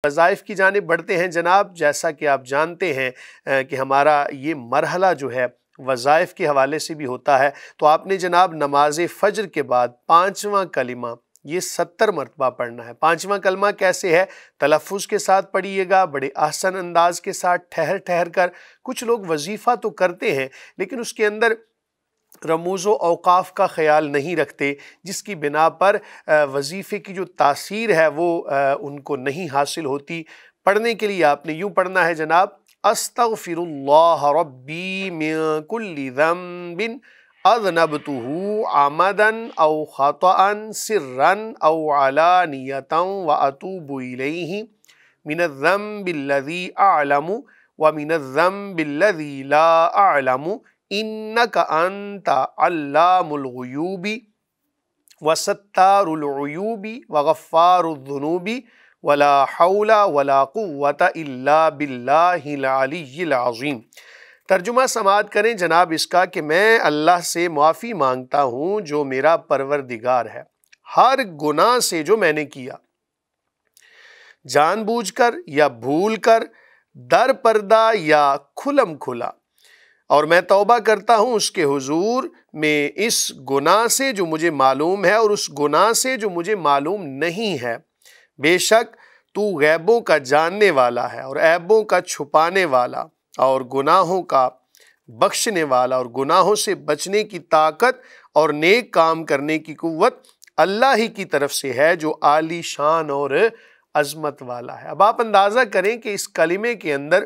وظائف کی جانب بڑھتے ہیں جناب۔ جیسا کہ آپ جانتے ہیں کہ ہمارا یہ مرحلہ جو ہے وظائف کے حوالے سے بھی ہوتا ہے، تو آپ نے جناب نماز فجر کے بعد 5واں کلمہ یہ 70 مرتبہ پڑھنا ہے۔ 5واں کلمہ کیسے ہے؟ تلفظ کے ساتھ پڑھیے گا، بڑے احسن انداز کے ساتھ ٹھہر ٹھہر کر۔ کچھ لوگ وظیفہ تو کرتے ہیں لیکن اس کے اندر رموز و اوقاف کا خیال نہیں رکھتے، جس کی بنا پر وظیفے کی جو تاثیر ہے وہ ان کو نہیں حاصل ہوتی۔ پڑھنے کے لیے آپ نے یوں پڑھنا ہے جناب: استغفر اللہ ربی من کل ذنب اذنبته عمدا او خطأ سرا او علانیة واتوب الیہ من الذنب الذی اعلم ومن الذنب الذی لا اعلم انک انت علام الغیوب وستار العیوب وغفار الذنوب ولا حول ولا قوة الا باللہ العلی العظیم۔ ترجمہ سماعت کریں جناب اس کا کہ میں اللہ سے معافی مانگتا ہوں جو میرا پروردگار ہے، ہر گناہ سے جو میں نے کیا، جان بوجھ کر یا بھول کر، در پردہ یا کھلم کھلا، اور میں توبہ کرتا ہوں اس کے حضور میں اس گناہ سے جو مجھے معلوم ہے اور اس گناہ سے جو مجھے معلوم نہیں ہے۔ بے شک تو غیبوں کا جاننے والا ہے اور عیبوں کا چھپانے والا اور گناہوں کا بخشنے والا، اور گناہوں سے بچنے کی طاقت اور نیک کام کرنے کی قوت اللہ ہی کی طرف سے ہے جو عالی شان اور عظمت والا ہے۔ اب آپ اندازہ کریں کہ اس کلمے کے اندر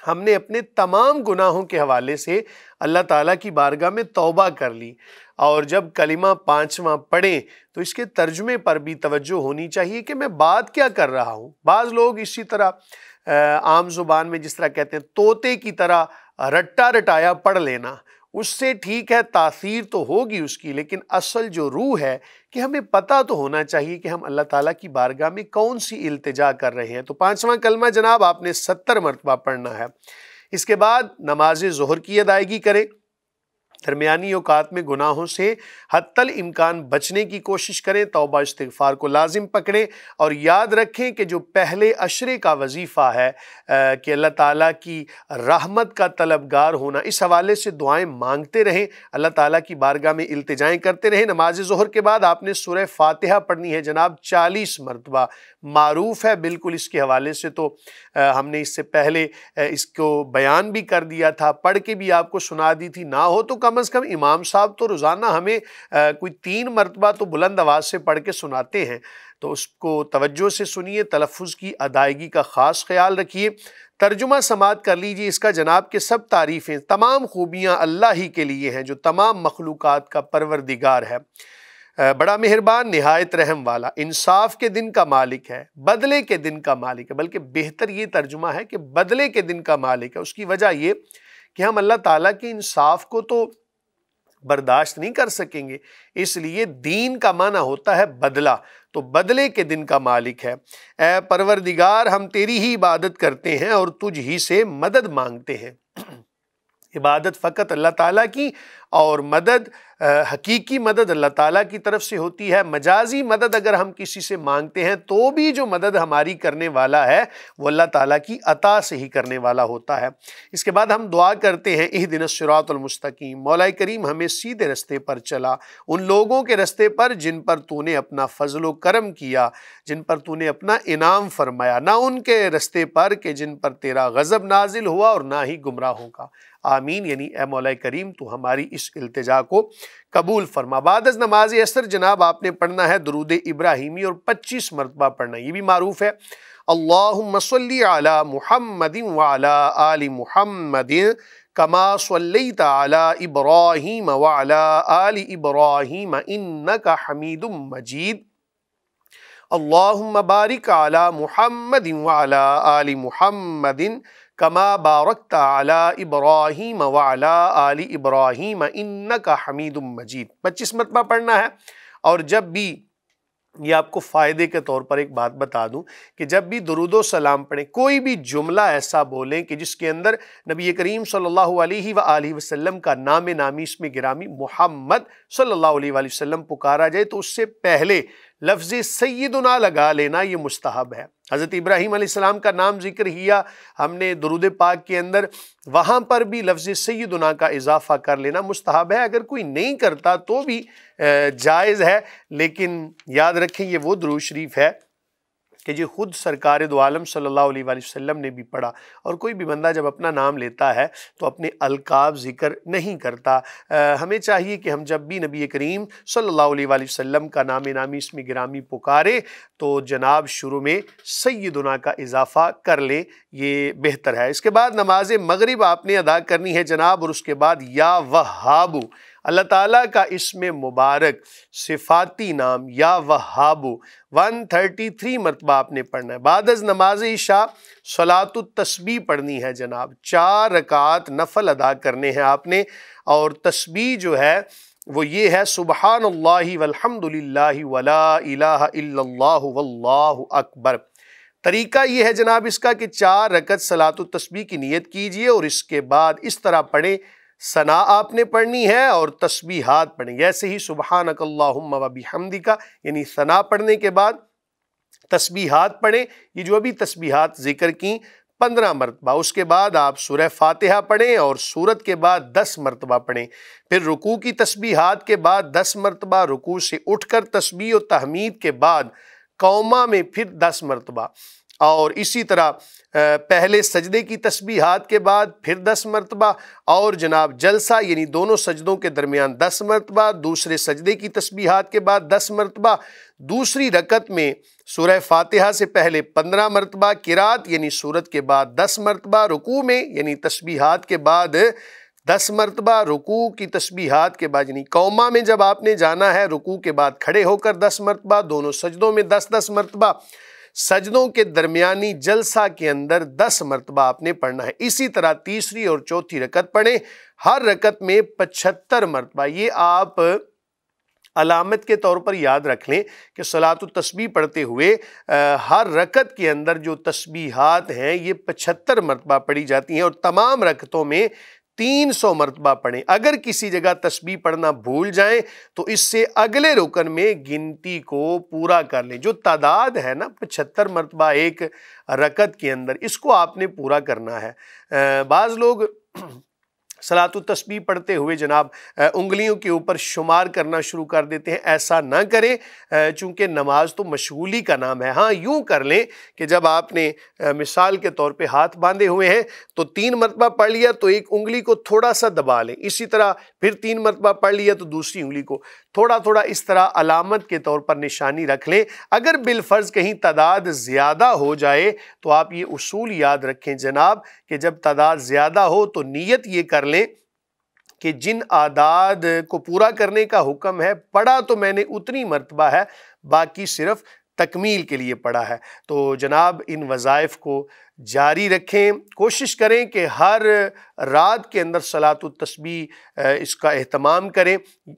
ہم نے اپنے تمام گناہوں کے حوالے سے اللہ تعالیٰ کی بارگاہ میں توبہ کر لی، اور جب کلمہ 5واں پڑھیں تو اس کے ترجمے پر بھی توجہ ہونی چاہیے کہ میں بات کیا کر رہا ہوں۔ بعض لوگ اسی طرح عام زبان میں جس طرح کہتے ہیں طوطے کی طرح رٹا رٹایا پڑھ لینا، اس سے ٹھیک ہے تاثیر تو ہوگی اس کی، لیکن اصل جو روح ہے کہ ہمیں پتہ تو ہونا چاہیے کہ ہم اللہ تعالیٰ کی بارگاہ میں کون سی التجا کر رہے ہیں۔ تو 5واں کلمہ جناب آپ نے 70 مرتبہ پڑھنا ہے۔ اس کے بعد نماز ظہر کی ادائیگی کریں، درمیانی اوقات میں گناہوں سے حتی الامکان بچنے کی کوشش کریں، توبہ استغفار کو لازم پکڑیں، اور یاد رکھیں کہ جو پہلے عشرے کا وظیفہ ہے کہ اللہ تعالیٰ کی رحمت کا طلبگار ہونا، اس حوالے سے دعائیں مانگتے رہیں، اللہ تعالیٰ کی بارگاہ میں التجائیں کرتے رہیں۔ نماز ظہر کے بعد آپ نے سورہ فاتحہ پڑھنی ہے جناب 40 مرتبہ، معروف ہے بالکل، اس کے حوالے سے تو ہم نے اس سے پہلے اس کو بیان بھی کر دیا تھا، پڑھ کے بھی آپ کو سنا دی تھی، نہ ہو تو کم از کم امام صاحب تو روزانہ ہمیں کوئی 3 مرتبہ تو بلند آواز سے پڑھ کے سناتے ہیں، تو اس کو توجہ سے سنیے، تلفظ کی ادائیگی کا خاص خیال رکھیے۔ ترجمہ سماعت کر لیجیے اس کا جناب کہ سب تعریفیں، تمام خوبیاں اللہ ہی کے لیے ہیں جو تمام مخلوقات کا پروردگار ہے، بڑا مہربان، نہایت رحم والا، انصاف کے دن کا مالک ہے، بدلے کے دن کا مالک ہے، بلکہ بہتر یہ ترجمہ ہے کہ بدلے کے دن کا مالک ہے۔ اس کی وجہ یہ کہ ہم اللہ تعالیٰ کے انصاف کو تو برداشت نہیں کر سکیں گے، اس لیے دین کا معنی ہوتا ہے بدلہ، تو بدلے کے دن کا مالک ہے۔ اے پروردگار، ہم تیری ہی عبادت کرتے ہیں اور تجھ ہی سے مدد مانگتے ہیں۔ عبادت فقط اللہ تعالیٰ کی، اور مدد حقیقی مدد اللہ تعالیٰ کی طرف سے ہوتی ہے۔ مجازی مدد اگر ہم کسی سے مانگتے ہیں تو بھی جو مدد ہماری کرنے والا ہے وہ اللہ تعالیٰ کی عطا سے ہی کرنے والا ہوتا ہے۔ اس کے بعد ہم دعا کرتے ہیں اہدنا الصراط المستقیم، مولا کریم ہمیں سیدھے رستے پر چلا، ان لوگوں کے رستے پر جن پر تو نے اپنا فضل و کرم کیا، جن پر تو نے اپنا انعام فرمایا، نہ ان کے رستے پر کہ جن پر تیرا غضب نازل ہوا، اور نہ ہی گمراہوں کا۔ آمین، یعنی اے مولا کریم تو ہماری اس التجا کو قبول فرما۔ بعد از نماز عصر جناب آپ نے پڑھنا ہے درود ابراہیمی، اور 25 مرتبہ پڑھنا، یہ بھی معروف ہے۔ اللہم صلی علی محمد وعلی آل محمد کما صلیت علی ابراہیم وعلی آل ابراہیم انک حمید مجید۔ اللہم بارک علی محمد وعلی آل محمد کما بارکت علی ابراہیم وعلی آل ابراہیم انک حمید مجید۔ 25 مرتبہ پڑھنا ہے۔ اور جب بھی یہ آپ کو فائدے کے طور پر ایک بات بتا دوں کہ جب بھی درود و سلام پڑھیں، کوئی بھی جملہ ایسا بولیں کہ جس کے اندر نبی کریم صلی اللہ علیہ وآلہ وسلم کا نام نامی، اسم گرامی محمد صلی اللہ علیہ وآلہ وسلم پکارا جائے، تو اس سے پہلے لفظ سیدنا لگا لینا یہ مستحب ہے۔ حضرت ابراہیم علیہ السلام کا نام ذکر کیا ہم نے درود پاک کے اندر، وہاں پر بھی لفظ سیدنا کا اضافہ کر لینا مستحب ہے۔ اگر کوئی نہیں کرتا تو بھی جائز ہے، لیکن یاد رکھیں یہ وہ درود شریف ہے کہ جو خود سرکار دو عالم صلی اللہ علیہ وآلہ وسلم نے بھی پڑھا، اور کوئی بھی بندہ جب اپنا نام لیتا ہے تو اپنے القاب ذکر نہیں کرتا۔ ہمیں چاہیے کہ ہم جب بھی نبی کریم صلی اللہ علیہ وآلہ وسلم کا نام نامی اسم گرامی پکارے تو جناب شروع میں سیدنا کا اضافہ کر لیں، یہ بہتر ہے۔ اس کے بعد نماز مغرب آپ نے ادا کرنی ہے جناب، اور اس کے بعد یا وہاب، اللہ تعالیٰ کا اسم مبارک صفاتی نام یا وہاب 133 مرتبہ آپ نے پڑھنا ہے۔ بعد از نماز عشاء صلاۃ التسبیح پڑھنی ہے جناب، 4 رکعات نفل ادا کرنے ہیں آپ نے، اور تسبیح جو ہے وہ یہ ہے سبحان اللہ والحمد للہ ولا الہ الا اللہ واللہ اکبر۔ طریقہ یہ ہے جناب اس کا کہ 4 رکعت صلاۃ التسبیح کی نیت کیجئے، اور اس کے بعد اس طرح پڑھیں، ثنا آپ نے پڑھنی ہے اور تسبیحات پڑھیں، ایسے ہی سبحانک اللہم و بحمدک، یعنی ثنا پڑھنے کے بعد تسبیحات پڑھیں، یہ جو ابھی تسبیحات ذکر کی 15 مرتبہ، اس کے بعد آپ سورہ فاتحہ پڑھیں اور سورت کے بعد 10 مرتبہ پڑھیں، پھر رکوع کی تسبیحات کے بعد 10 مرتبہ، رکوع سے اٹھ کر تسبیح و تحمید کے بعد قومہ میں پھر 10 مرتبہ، اور اسی طرح پہلے سجدے کی تسبیحات کے بعد پھر 10 مرتبہ، اور جناب جلسہ یعنی دونوں سجدوں کے درمیان 10 مرتبہ، دوسرے سجدے کی تسبیحات کے بعد 10 مرتبہ، دوسری رکعت میں سورہ فاتحہ سے پہلے 15 مرتبہ، قرات یعنی سورت کے بعد 10 مرتبہ، رکوع میں یعنی تسبیحات کے بعد 10 مرتبہ، رکوع کی تسبیحات کے بعد یعنی قومہ میں جب آپ نے جانا ہے رکوع کے بعد کھڑے ہو کر 10 مرتبہ، دونوں سجدوں میں 10 مرتبہ، سجدوں کے درمیانی جلسہ کے اندر 10 مرتبہ آپ نے پڑھنا ہے۔ اسی طرح تیسری اور چوتھی رکعت پڑھیں، ہر رکعت میں 75 مرتبہ۔ یہ آپ علامت کے طور پر یاد رکھ لیں کہ صلاۃ التسبیح پڑھتے ہوئے ہر رکعت کے اندر جو تسبیحات ہیں یہ 75 مرتبہ پڑھی جاتی ہیں، اور تمام رکعتوں میں 300 مرتبہ پڑھیں۔ اگر کسی جگہ تسبیح پڑھنا بھول جائیں تو اس سے اگلے رکن میں گنتی کو پورا کر لیں، جو تعداد ہے نا 75 مرتبہ ایک رکعت کے اندر، اس کو آپ نے پورا کرنا ہے۔ بعض لوگ صلاۃ التسبیح پڑھتے ہوئے جناب انگلیوں کے اوپر شمار کرنا شروع کر دیتے ہیں، ایسا نہ کریں، چونکہ نماز تو مشغولی کا نام ہے۔ ہاں یوں کر لیں کہ جب آپ نے مثال کے طور پہ ہاتھ باندھے ہوئے ہیں تو 3 مرتبہ پڑھ لیا تو ایک انگلی کو تھوڑا سا دبا لیں، اسی طرح پھر 3 مرتبہ پڑھ لیا تو دوسری انگلی کو تھوڑا تھوڑا اس طرح علامت کے طور پر نشانی رکھ لیں۔ اگر بالفرض کہیں تعداد زیادہ ہو جائے تو آپ یہ اصول یاد رکھیں جناب کہ جب تعداد زیادہ ہو تو نیت یہ کر لیں کہ جن اعداد کو پورا کرنے کا حکم ہے پڑھا تو میں نے اتنی مرتبہ ہے، باقی صرف تکمیل کے لیے پڑھا ہے۔ تو جناب ان وظائف کو جاری رکھیں، کوشش کریں کہ ہر رات کے اندر صلاۃ التسبیح اس کا اہتمام کریں۔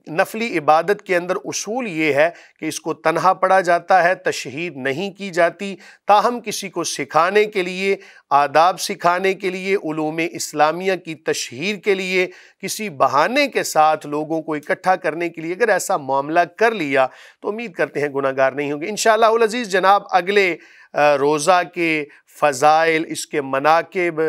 نفلی عبادت کے اندر اصول یہ ہے کہ اس کو تنہا پڑھا جاتا ہے، تشہیر نہیں کی جاتی، تاہم کسی کو سکھانے کے لیے، آداب سکھانے کے لیے، علوم اسلامیہ کی تشہیر کے لیے، کسی بہانے کے ساتھ لوگوں کو اکٹھا کرنے کے لیے اگر ایسا معاملہ کر لیا تو امید کرتے ہیں گناہ گار نہیں ہوں گے انشاءاللہ العزیز۔ جناب اگلے روزہ کے فضائل، اس کے مناقب